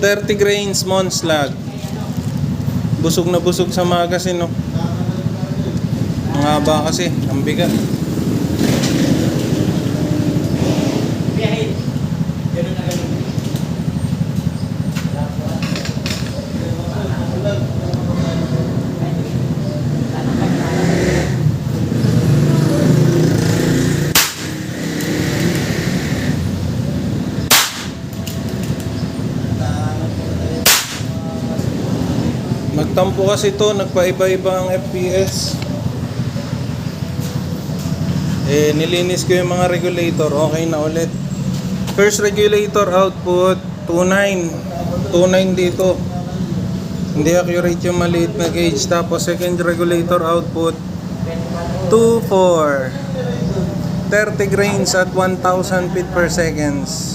30 grains Monslag. Busog na busog sa magasin, no? Ang haba kasi, ang bigat. Nagtampo kasi to, nagpaiba-iba ang FPS. Nilinis ko yung mga regulator, okay na ulit. First regulator output 29 dito, hindi accurate yung maliit na gauge. Tapos second regulator output 24 30 grains at 1000 feet per seconds.